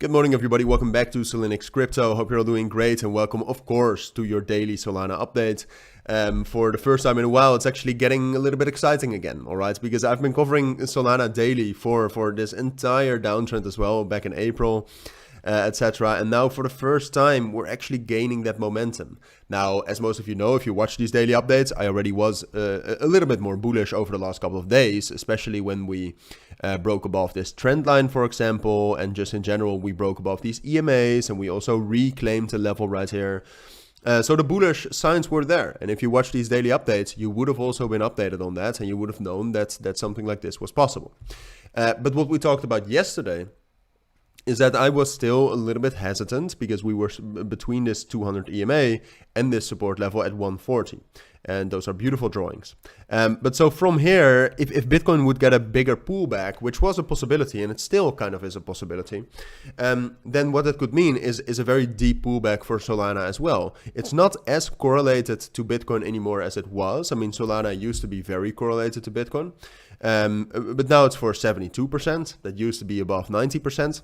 Good morning, everybody. Welcome back to Solana Crypto. Hope you're all doing great, and welcome, of course, to your daily Solana update. For the first time in a while, it's actually getting a little bit exciting again, all right? Because I've been covering Solana daily for this entire downtrend as well, back in April, etc. And now, for the first time, we're actually gaining that momentum. Now, as most of you know, if you watch these daily updates, I already was a little bit more bullish over the last couple of days, especially when we broke above this trend line, for example, and just in general, we broke above these EMAs, and we also reclaimed a level right here. So the bullish signs were there, and if you watch these daily updates, you would have also been updated on that, and you would have known that something like this was possible. But what we talked about yesterday is that I was still a little bit hesitant because we were between this 200 EMA and this support level at 140. And those are beautiful drawings. But so from here, if Bitcoin would get a bigger pullback, which was a possibility, and it still kind of is a possibility, then what that could mean is a very deep pullback for Solana as well. It's not as correlated to Bitcoin anymore as it was. I mean, Solana used to be very correlated to Bitcoin, but now it's for 72%. That used to be above 90%.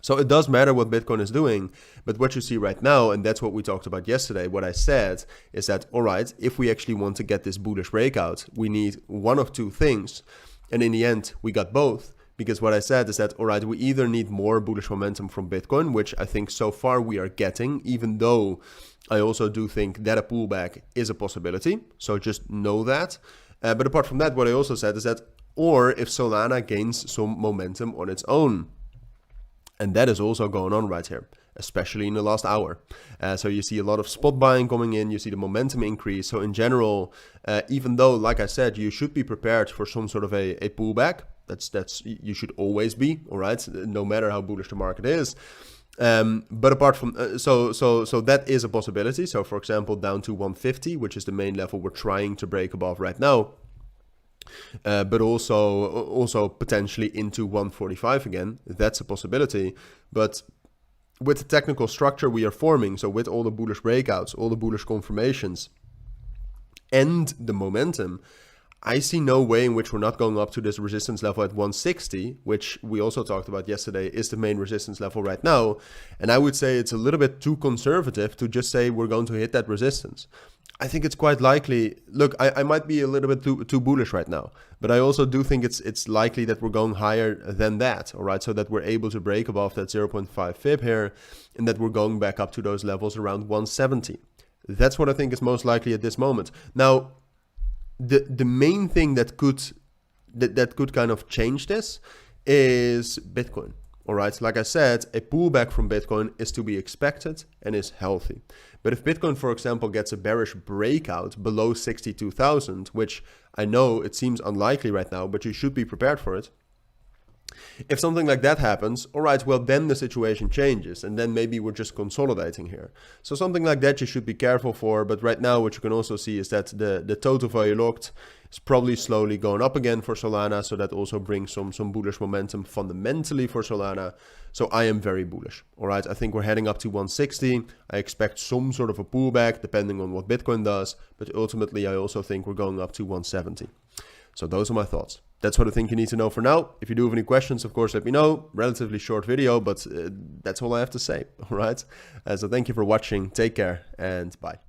So it does matter what Bitcoin is doing, but what you see right now, and that's what we talked about yesterday, what I said is that, all right, if we actually want to get this bullish breakout, we need one of two things. And in the end, we got both, because what I said is that, all right, we either need more bullish momentum from Bitcoin, which I think so far we are getting, even though I also do think that a pullback is a possibility. So just know that. But apart from that, what I also said is that, or if Solana gains some momentum on its own. And that is also going on right here, especially in the last hour. So you see a lot of spot buying coming in, you see the momentum increase. So in general, even though, like I said, you should be prepared for some sort of a pullback, that's you should always be, all right, no matter how bullish the market is. But apart from, so that is a possibility. So for example, down to 150, which is the main level we're trying to break above right now. But also potentially into 145 again. That's a possibility. But with the technical structure we are forming, so with all the bullish breakouts, all the bullish confirmations, and the momentum, I see no way in which we're not going up to this resistance level at 160, which we also talked about yesterday is the main resistance level right now. And I would say it's a little bit too conservative to just say we're going to hit that resistance. I think it's quite likely. Look, I might be a little bit too bullish right now, but I also do think it's likely that we're going higher than that, all right? So that we're able to break above that 0.5 fib here, and that we're going back up to those levels around 170. That's what I think is most likely at this moment. Now, the main thing that could kind of change this is Bitcoin. All right, like I said, a pullback from Bitcoin is to be expected and is healthy. But if Bitcoin, for example, gets a bearish breakout below 62,000, which I know it seems unlikely right now, but you should be prepared for it. If something like that happens, all right, well, then the situation changes, and then maybe we're just consolidating here. So something like that you should be careful for, but right now what you can also see is that the total value locked is probably slowly going up again for Solana, so that also brings some bullish momentum fundamentally for Solana. So I am very bullish, all right? I think we're heading up to 160. I expect some sort of a pullback depending on what Bitcoin does, but ultimately I also think we're going up to 170. So those are my thoughts. That's what I think you need to know for now. If you do have any questions, of course, let me know. Relatively short video, but that's all I have to say, all right? So thank you for watching. Take care and bye.